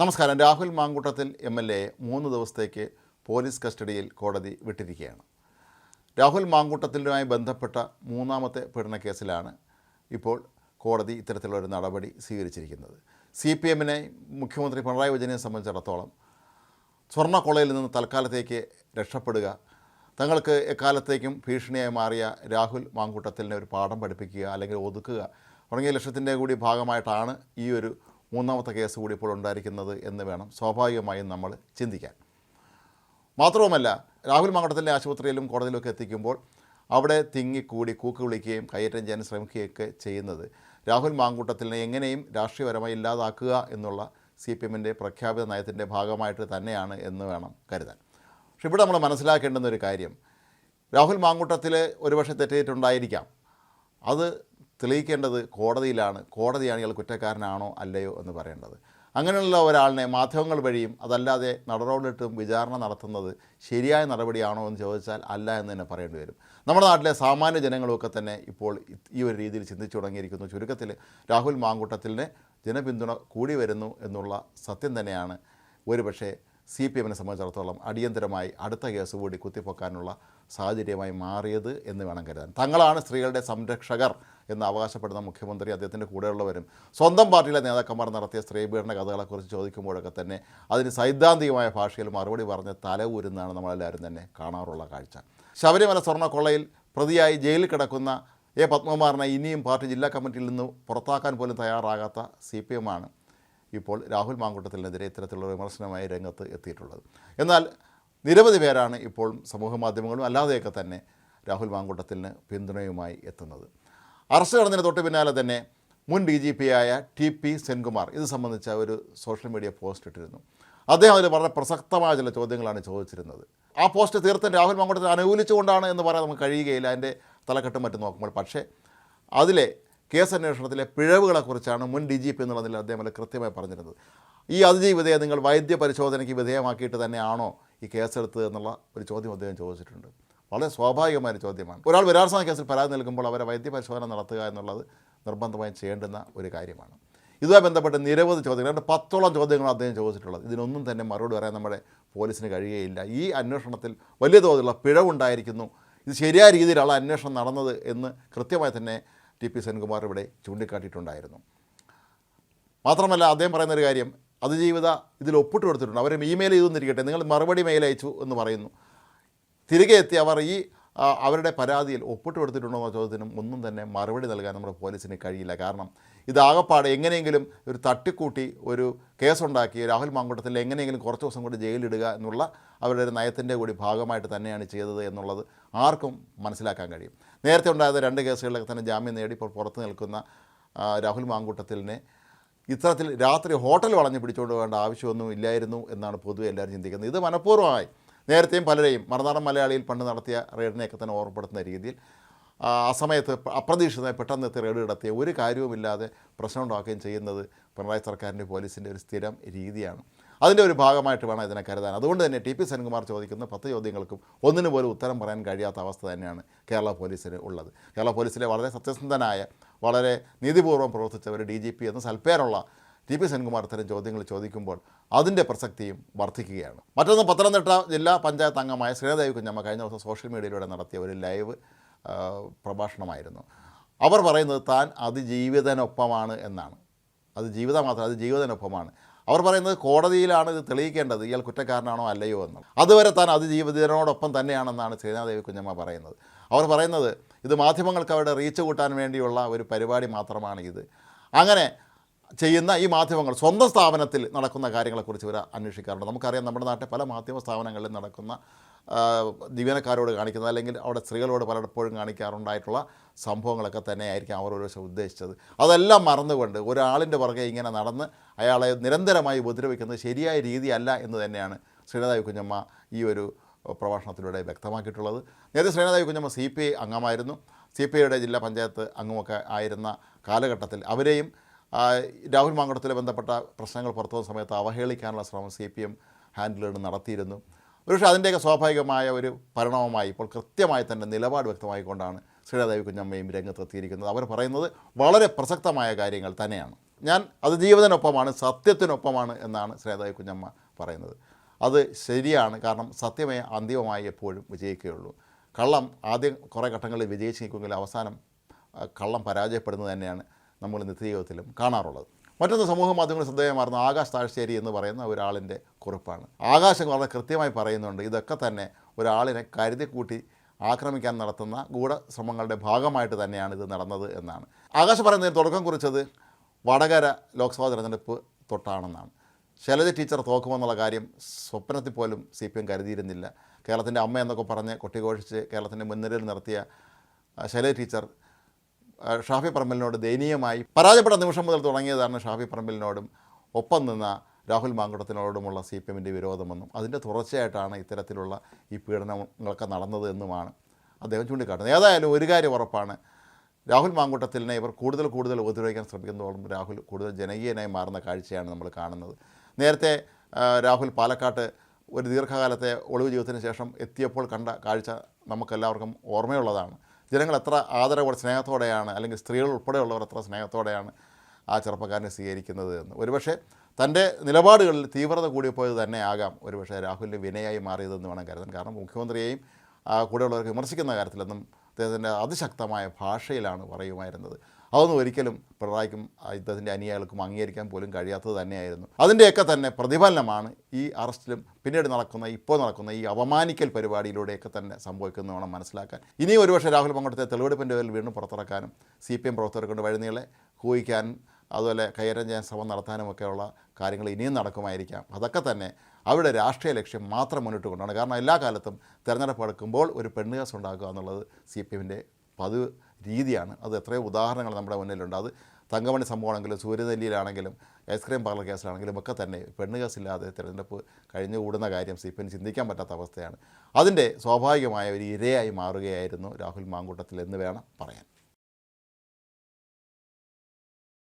നമസ്കാരം. രാഹുൽ മാങ്കൂട്ടത്തിൽ MLA 3 ദിവസത്തേക്ക് police കസ്റ്റഡിയിൽ കോടതി വിട്ടിരിക്കുകയാണ്. രാഹുൽ മാങ്കൂട്ടത്തിലുമായി ബന്ധപ്പെട്ട മൂന്നാമത്തെ പീഡന കേസിലാണ് ഇപ്പോൾ കോടതി ഇത്തരത്തിലുള്ളൊരു നടപടി സ്വീകരിച്ചിരിക്കുന്നത്. CPMനെ മുഖ്യമന്ത്രി പിണറായി വിജയനെ സംബന്ധിച്ചിടത്തോളം സ്വർണ്ണക്കൊള്ളയിൽ നിന്ന് തൽക്കാലത്തേക്ക് രക്ഷപ്പെടുക, തങ്ങൾക്ക് എക്കാലത്തേക്കും ഭീഷണിയായി മാറിയ രാഹുൽ മാങ്കൂട്ടത്തിലിനെ ഒരു പാഠം പഠിപ്പിക്കുക അല്ലെങ്കിൽ ഒതുക്കുക തുടങ്ങിയ ലക്ഷ്യത്തിൻ്റെ കൂടി ഭാഗമായിട്ടാണ് ഈ ഒരു മൂന്നാമത്തെ കേസ് കൂടി ഇപ്പോൾ ഉണ്ടായിരിക്കുന്നത് എന്ന് വേണം സ്വാഭാവികമായും നമ്മൾ ചിന്തിക്കാൻ. മാത്രവുമല്ല, രാഹുൽ മാങ്കൂട്ടത്തിലെ ആശുപത്രിയിലും കോടതിയിലൊക്കെ എത്തിക്കുമ്പോൾ അവിടെ തിങ്ങിക്കൂടി കൂക്ക് വിളിക്കുകയും കയ്യേറ്റം ചെയ്യാൻ ശ്രമിക്കുകയൊക്കെ ചെയ്യുന്നത് രാഹുൽ മാങ്കൂട്ടത്തിലിനെ എങ്ങനെയും രാഷ്ട്രീയപരമായി ഇല്ലാതാക്കുക എന്നുള്ള CPMൻ്റെ പ്രഖ്യാപിത നയത്തിൻ്റെ ഭാഗമായിട്ട് തന്നെയാണ് എന്ന് വേണം കരുതാൻ. പക്ഷെ ഇവിടെ നമ്മൾ മനസ്സിലാക്കേണ്ടുന്ന ഒരു കാര്യം, രാഹുൽ മാങ്കൂട്ടത്തിൽ ഒരുപക്ഷെ തെറ്റേറ്റുണ്ടായിരിക്കാം. അത് തെളിയിക്കേണ്ടത് കോടതിയിലാണ്. കോടതിയാണ് ഇയാൾ കുറ്റക്കാരനാണോ അല്ലയോ എന്ന് പറയേണ്ടത്. അങ്ങനെയുള്ള ഒരാളിനെ മാധ്യമങ്ങൾ വഴിയും അതല്ലാതെ നടപടിയിട്ടും വിചാരണ നടത്തുന്നത് ശരിയായ നടപടിയാണോ എന്ന് ചോദിച്ചാൽ അല്ല എന്ന് തന്നെ പറയേണ്ടി വരും. നമ്മുടെ നാട്ടിലെ സാമാന്യ ജനങ്ങളുമൊക്കെ തന്നെ ഇപ്പോൾ ഈ ഒരു രീതിയിൽ ചിന്തിച്ചു തുടങ്ങിയിരിക്കുന്നു. ചുരുക്കത്തിൽ രാഹുൽ മാങ്കൂട്ടത്തിലിന് ജനപിന്തുണ കൂടി വരുന്നു എന്നുള്ള സത്യം തന്നെയാണ് ഒരുപക്ഷെ CPMനെ സംബന്ധിച്ചിടത്തോളം അടിയന്തരമായി അടുത്ത കേസ് കൂടി കുത്തിപ്പൊക്കാനുള്ള സാഹചര്യമായി മാറിയത് എന്ന് വേണം കരുതാൻ. തങ്ങളാണ് സ്ത്രീകളുടെ സംരക്ഷകർ എന്ന് അവകാശപ്പെടുന്ന മുഖ്യമന്ത്രി അദ്ദേഹത്തിൻ്റെ കൂടെയുള്ളവരും സ്വന്തം പാർട്ടിയിലെ നേതാക്കന്മാർ നടത്തിയ സ്ത്രീപീഡന കഥകളെക്കുറിച്ച് ചോദിക്കുമ്പോഴൊക്കെ തന്നെ അതിന് സൈദ്ധാന്തികമായ ഭാഷയിൽ മറുപടി പറഞ്ഞ് തല ഊരുന്നതാണ് നമ്മളെല്ലാവരും തന്നെ കാണാറുള്ള കാഴ്ച. ശബരിമല സ്വർണ്ണക്കൊള്ളയിൽ പ്രതിയായി ജയിലിൽ കിടക്കുന്ന പത്മകുമാറിനെ ഇനിയും പാർട്ടി ജില്ലാ കമ്മിറ്റിയിൽ നിന്ന് പുറത്താക്കാൻ പോലും തയ്യാറാകാത്ത CPMാണ് ഇപ്പോൾ രാഹുൽ മാങ്കൂട്ടത്തിനെതിരെ ഇത്തരത്തിലുള്ള വിമർശനമായി രംഗത്ത് എത്തിയിട്ടുള്ളത്. എന്നാൽ നിരവധി പേരാണ് ഇപ്പോൾ സമൂഹ മാധ്യമങ്ങളും അല്ലാതെയൊക്കെ തന്നെ രാഹുൽ പിന്തുണയുമായി എത്തുന്നത്. അറസ്റ്റ് നടന്നതിന് തൊട്ട് പിന്നാലെ തന്നെ മുൻ DGPയായ TP സെൻകുമാർ ഇത് സംബന്ധിച്ച ഒരു സോഷ്യൽ മീഡിയ പോസ്റ്റ് ഇട്ടിരുന്നു. അദ്ദേഹം അതിൽ വളരെ പ്രസക്തമായ ചില ചോദ്യങ്ങളാണ് ചോദിച്ചിരുന്നത്. ആ പോസ്റ്റ് തീർത്തും രാഹുൽ മാങ്കൂട്ടത്തെ അനുകൂലിച്ചുകൊണ്ടാണ് എന്ന് പറയാൻ നമുക്ക് കഴിയുകയില്ല അതിൻ്റെ തലക്കെട്ടും മറ്റും നോക്കുമ്പോൾ. പക്ഷേ അതിലെ കേസ് അന്വേഷണത്തിലെ പിഴവുകളെക്കുറിച്ചാണ് മുൻ DGP എന്നുള്ളതിൽ അദ്ദേഹം വളരെ കൃത്യമായി പറഞ്ഞിരുന്നത്. ഈ അതിജീവിതയെ നിങ്ങൾ വൈദ്യ പരിശോധനയ്ക്ക് വിധേയമാക്കിയിട്ട് തന്നെയാണോ ഈ കേസെടുത്തത് എന്നുള്ള ഒരു ചോദ്യം അദ്ദേഹം ചോദിച്ചിട്ടുണ്ട്. വളരെ സ്വാഭാവികമായൊരു ചോദ്യമാണ്. ഒരാൾ ബലാത്സംഗ കേസിൽ പരാതി നൽകുമ്പോൾ അവരെ വൈദ്യ പരിശോധന നടത്തുക എന്നുള്ളത് നിർബന്ധമായും ചെയ്യേണ്ടുന്ന ഒരു കാര്യമാണ്. ഇതുമായി ബന്ധപ്പെട്ട് നിരവധി ചോദ്യങ്ങൾ, 10ഓളം ചോദ്യങ്ങൾ അദ്ദേഹം ചോദിച്ചിട്ടുള്ളത്. ഇതിനൊന്നും തന്നെ മറുപടി പറയാൻ നമ്മുടെ പോലീസിന് കഴിയുകയില്ല. ഈ അന്വേഷണത്തിൽ വലിയ തോതിലുള്ള പിഴവുണ്ടായിരിക്കുന്നു, ഇത് ശരിയായ രീതിയിലുള്ള അന്വേഷണം നടന്നത് എന്ന് കൃത്യമായി തന്നെ TP സെൻകുമാർ ഇവിടെ ചൂണ്ടിക്കാട്ടിയിട്ടുണ്ടായിരുന്നു. മാത്രമല്ല, അദ്ദേഹം പറയുന്നൊരു കാര്യം, അതിജീവിത ഇതിൽ ഒപ്പിട്ട് കൊടുത്തിട്ടുണ്ട്. അവർ ഇമെയിൽ ചെയ്തൊന്നിരിക്കട്ടെ, നിങ്ങൾ മറുപടി മെയിൽ അയച്ചു എന്ന് പറയുന്നു. തിരികെ എത്തി അവർ അവരുടെ പരാതിയിൽ ഒപ്പിട്ട് കൊടുത്തിട്ടുണ്ടോ എന്ന ചോദ്യത്തിനും ഒന്നും തന്നെ മറുപടി നൽകാൻ നമ്മുടെ പോലീസിന് കഴിയില്ല. കാരണം ഇതാകപ്പാടെ എങ്ങനെയെങ്കിലും ഒരു തട്ടിക്കൂട്ടി ഒരു കേസുണ്ടാക്കി രാഹുൽ മാങ്കൂട്ടത്തിൽ എങ്ങനെയെങ്കിലും കുറച്ച് ദിവസം കൂടി ജയിലിടുക എന്നുള്ള അവരുടെ ഒരു നയത്തിൻ്റെ കൂടി ഭാഗമായിട്ട് തന്നെയാണ് ചെയ്തത് എന്നുള്ളത് ആർക്കും മനസ്സിലാക്കാൻ കഴിയും. നേരത്തെ ഉണ്ടായത് 2 കേസുകളിലൊക്കെ തന്നെ ജാമ്യം നേടി ഇപ്പോൾ പുറത്ത് നിൽക്കുന്ന രാഹുൽ മാങ്കൂട്ടത്തിലിനെ ഇത്തരത്തിൽ രാത്രി ഹോട്ടൽ വളഞ്ഞ് പിടിച്ചുകൊണ്ട് പോകേണ്ട ആവശ്യമൊന്നും ഇല്ലായിരുന്നു എന്നാണ് പൊതുവെ എല്ലാവരും ചിന്തിക്കുന്നത്. ഇത് മനഃപൂർവ്വമായി നേരത്തെയും പലരെയും മറുനാടൻ മലയാളിയിൽ പണ്ട് നടത്തിയ റെയ്ഡിനെയൊക്കെ തന്നെ ഓർമ്മപ്പെടുത്തുന്ന രീതിയിൽ ആ സമയത്ത് അപ്രതീക്ഷിതമായി പെട്ടെന്ന് എത്തി റെയ്ഡ് നടത്തിയ ഒരു കാര്യവുമില്ലാതെ പ്രശ്നം ഉണ്ടാക്കുകയും ചെയ്യുന്നത് പിണറായി സർക്കാരിൻ്റെ പോലീസിൻ്റെ ഒരു സ്ഥിരം രീതിയാണ്. അതിൻ്റെ ഒരു ഭാഗമായിട്ട് വേണം ഇതിനെ കരുതാൻ. അതുകൊണ്ട് തന്നെ TP സെൻകുമാർ ചോദിക്കുന്ന 10 ചോദ്യങ്ങൾക്കും ഒന്നിനു പോലും ഉത്തരം പറയാൻ കഴിയാത്ത അവസ്ഥ തന്നെയാണ് കേരള പോലീസിന് ഉള്ളത്. കേരള പോലീസിലെ വളരെ സത്യസന്ധനായ, വളരെ നീതിപൂർവ്വം പ്രവർത്തിച്ച ഒരു DGP എന്ന സൽപ്പേരുള്ള TP സെൻകുമാർ ഇത്തരം ചോദ്യങ്ങൾ ചോദിക്കുമ്പോൾ അതിൻ്റെ പ്രസക്തിയും വർദ്ധിക്കുകയാണ്. മറ്റൊന്ന്, പത്തനംതിട്ട ജില്ലാ പഞ്ചായത്ത് അംഗമായ ശ്രീദേവി കുഞ്ഞമ്മ കഴിഞ്ഞ ദിവസം സോഷ്യൽ മീഡിയയിലൂടെ നടത്തിയ ഒരു ലൈവ് പ്രഭാഷണമായിരുന്നു. അവർ പറയുന്നത് താൻ അതിജീവിതനൊപ്പമാണ് എന്നാണ്. അത് ജീവിതം മാത്രം, അത് ജീവിതത്തിനൊപ്പമാണ്. അവർ പറയുന്നത് കോടതിയിലാണ് ഇത് തെളിയിക്കേണ്ടത്, ഇയാൾ കുറ്റക്കാരനാണോ അല്ലയോ എന്ന്. അതുവരെ താൻ അതിജീവിതനോടൊപ്പം തന്നെയാണെന്നാണ് ശ്രീദേവി കുഞ്ഞമ്മ പറയുന്നത്. അവർ പറയുന്നത് ഇത് മാധ്യമങ്ങൾക്ക് അവരുടെ റീച്ച് കൂട്ടാൻ വേണ്ടിയുള്ള ഒരു പരിപാടി മാത്രമാണ് ഇത്. അങ്ങനെ ചെയ്യുന്ന ഈ മാധ്യമങ്ങൾ സ്വന്തം സ്ഥാപനത്തിൽ നടക്കുന്ന കാര്യങ്ങളെക്കുറിച്ച് ഇവർ അന്വേഷിക്കാറുണ്ട്. നമുക്കറിയാം, നമ്മുടെ നാട്ടിലെ പല മാധ്യമ സ്ഥാപനങ്ങളിൽ നടക്കുന്ന ജീവനക്കാരോട് കാണിക്കുന്നത് അല്ലെങ്കിൽ അവിടെ സ്ത്രീകളോട് പലപ്പോഴും കാണിക്കാറുണ്ടായിട്ടുള്ള സംഭവങ്ങളൊക്കെ തന്നെ ആയിരിക്കും അവർ ഒരു ഉദ്ദേശിച്ചത്. അതെല്ലാം മറന്നുകൊണ്ട് ഒരാളിൻ്റെ പുറകെ ഇങ്ങനെ നടന്ന് അയാളെ നിരന്തരമായി ഉപദ്രവിക്കുന്നത് ശരിയായ രീതിയല്ല എന്ന് തന്നെയാണ് ശ്രീദേവി കുഞ്ഞമ്മ ഈ ഒരു പ്രഭാഷണത്തിലൂടെ വ്യക്തമാക്കിയിട്ടുള്ളത്. നേരത്തെ ശ്രീദേവി കുഞ്ഞമ്മ CPI അംഗമായിരുന്നു. CPIയുടെ ജില്ലാ പഞ്ചായത്ത് അംഗമൊക്കെ ആയിരുന്ന കാലഘട്ടത്തിൽ അവരെയും രാഹുൽ മാങ്കൂട്ടത്തിലെ ബന്ധപ്പെട്ട പ്രശ്നങ്ങൾ പുറത്തു വന്ന സമയത്ത് അവഹേളിക്കാനുള്ള ശ്രമം CPM ഹാൻഡിലുകൾ നടത്തിയിരുന്നു. പക്ഷേ അതിൻ്റെയൊക്കെ സ്വാഭാവികമായ ഒരു പരിണാമമായി ഇപ്പോൾ കൃത്യമായി തന്നെ നിലപാട് വ്യക്തമായിക്കൊണ്ടാണ് ശ്രീദേവി കുഞ്ഞമ്മയും രംഗത്തെത്തിയിരിക്കുന്നത്. അവർ പറയുന്നത് വളരെ പ്രസക്തമായ കാര്യങ്ങൾ തന്നെയാണ്. ഞാൻ അതിജീവിതത്തിനൊപ്പമാണ്, സത്യത്തിനൊപ്പമാണ് എന്നാണ് ശ്രീദേവി കുഞ്ഞമ്മ പറയുന്നത്. അത് ശരിയാണ്. കാരണം സത്യമേ അന്തിമമായി എപ്പോഴും വിജയിക്കുകയുള്ളൂ. കള്ളം ആദ്യം കുറേ ഘട്ടങ്ങളിൽ വിജയിച്ച് നിൽക്കുമെങ്കിൽ അവസാനം കള്ളം പരാജയപ്പെടുന്നത് തന്നെയാണ് നമ്മൾ നിത്യജീവിതത്തിലും കാണാറുള്ളത്. മറ്റൊന്ന് സമൂഹ മാധ്യമങ്ങളിൽ ശ്രദ്ധേയമാർന്ന ആകാശ് താഴ്ശ്ശേരി എന്ന് പറയുന്ന ഒരാളിൻ്റെ കുറിപ്പാണ്. ആകാശം വളരെ കൃത്യമായി പറയുന്നുണ്ട് ഇതൊക്കെ തന്നെ ഒരാളിനെ കരുതി കൂട്ടി ആക്രമിക്കാൻ നടത്തുന്ന ഗൂഢശ്രമങ്ങളുടെ ഭാഗമായിട്ട് തന്നെയാണ് ഇത് നടന്നത് എന്നാണ്. ആകാശ് പറയുന്നതിന് തുടക്കം കുറിച്ചത് വടകര ലോക്സഭാ തിരഞ്ഞെടുപ്പ് തൊട്ടാണെന്നാണ്. ശൈലജ ടീച്ചർ തോക്കുമെന്നുള്ള കാര്യം സ്വപ്നത്തിൽ പോലും CPM കരുതിയിരുന്നില്ല. കേരളത്തിൻ്റെ അമ്മ എന്നൊക്കെ പറഞ്ഞ് കൊട്ടിഘോഷിച്ച് കേരളത്തിൻ്റെ മുൻനിരയിൽ നിർത്തിയ ശൈലജ ടീച്ചർ ഷാഫി പറമ്പലിനോട് ദയനീയമായി പരാജയപ്പെട്ട നിമിഷം മുതൽ തുടങ്ങിയതാണ് ഷാഫി പറമ്പലിനോടും ഒപ്പം നിന്ന രാഹുൽ മാങ്കുട്ടത്തിനോടുമുള്ള CPMൻ്റെ വിരോധമെന്നും അതിൻ്റെ തുടർച്ചയായിട്ടാണ് ഇത്തരത്തിലുള്ള ഈ പീഡനങ്ങളൊക്കെ നടന്നത് എന്നുമാണ് അദ്ദേഹം ചൂണ്ടിക്കാട്ടുന്നത്. ഏതായാലും ഒരു കാര്യം ഉറപ്പാണ്, രാഹുൽ മാങ്കുട്ടത്തിലിനെ ഇവർ കൂടുതൽ ഉപദ്രവിക്കാൻ ശ്രമിക്കുന്നതോളം രാഹുൽ കൂടുതൽ ജനകീയനായി മാറുന്ന കാഴ്ചയാണ് നമ്മൾ കാണുന്നത്. നേരത്തെ രാഹുൽ പാലക്കാട്ട് ഒരു ദീർഘകാലത്തെ ഒളിവ് ജീവിതത്തിന് ശേഷം എത്തിയപ്പോൾ കണ്ട കാഴ്ച നമുക്കെല്ലാവർക്കും ഓർമ്മയുള്ളതാണ്. ജനങ്ങൾ എത്ര ആദരവോടെ സ്നേഹത്തോടെയാണ്, അല്ലെങ്കിൽ സ്ത്രീകൾ ഉൾപ്പെടെയുള്ളവർ എത്ര സ്നേഹത്തോടെയാണ് ആ ചെറുപ്പക്കാരനെ സ്വീകരിക്കുന്നത് എന്ന്. ഒരുപക്ഷെ തൻ്റെ നിലപാടുകളിൽ തീവ്രത കൂടിപ്പോയത് തന്നെ ആകാം ഒരുപക്ഷെ രാഹുലിൻ്റെ വിനയായി മാറിയതെന്ന് വേണം കരുതാൻ. കാരണം മുഖ്യമന്ത്രിയെയും കൂടെയുള്ളവർക്ക് വിമർശിക്കുന്ന കാര്യത്തിലൊന്നും അദ്ദേഹത്തിൻ്റെ അതിശക്തമായ ഭാഷയിലാണ് പറയുമായിരുന്നത്. അതൊന്നും ഒരിക്കലും പിണറായിക്കും ഇദ്ദേഹത്തിൻ്റെ അനുയായികൾക്കും അംഗീകരിക്കാൻ പോലും കഴിയാത്തത് തന്നെയായിരുന്നു. അതിൻ്റെയൊക്കെ തന്നെ പ്രതിഫലനമാണ് ഈ അറസ്റ്റിലും പിന്നീട് ഇപ്പോൾ നടക്കുന്ന ഈ അപമാനിക്കൽ പരിപാടിയിലൂടെയൊക്കെ തന്നെ സംഭവിക്കുന്നത് വേണം മനസ്സിലാക്കാൻ. ഇനിയും ഒരുപക്ഷെ രാഹുൽ മാങ്കുട്ടത്തെ തെളിവെടുപ്പിൻ്റെ പേരിൽ വീണ്ടും പുറത്തിറക്കാനും CPM പ്രവർത്തകരെ കൊണ്ട് വഴിനീളെ കൂയിക്കാനും അതുപോലെ കൈകാര്യം ചെയ്യാൻ ശ്രമം നടത്താനുമൊക്കെയുള്ള കാര്യങ്ങൾ ഇനിയും നടക്കുമായിരിക്കാം. അതൊക്കെ തന്നെ അവരുടെ രാഷ്ട്രീയ ലക്ഷ്യം മാത്രം മുന്നിട്ട് കൊണ്ടാണ്. കാരണം എല്ലാ കാലത്തും തിരഞ്ഞെടുപ്പ് എടുക്കുമ്പോൾ ഒരു പെണ്ണുകേസ് ഉണ്ടാക്കുക എന്നുള്ളത് CPMൻ്റെ പതിവ് രീതിയാണ്. അത് എത്രയോ ഉദാഹരണങ്ങൾ നമ്മുടെ മുന്നിലുണ്ട്. അത് തങ്കമണി സംഭവമാണെങ്കിലും സൂര്യനെല്ലിയിലാണെങ്കിലും ഐസ്ക്രീം പാർലർ കേസിലാണെങ്കിലും ഒക്കെ തന്നെ പെണ്ണുകേസില്ലാതെ തിരഞ്ഞെടുപ്പ് കഴിഞ്ഞുകൂടുന്ന കാര്യം CPM ചിന്തിക്കാൻ പറ്റാത്ത അവസ്ഥയാണ്. അതിൻ്റെ സ്വാഭാവികമായ ഒരു ഇരയായി മാറുകയായിരുന്നു രാഹുൽ മാങ്കൂട്ടത്തിൽ എന്ന് വേണം പറയാൻ.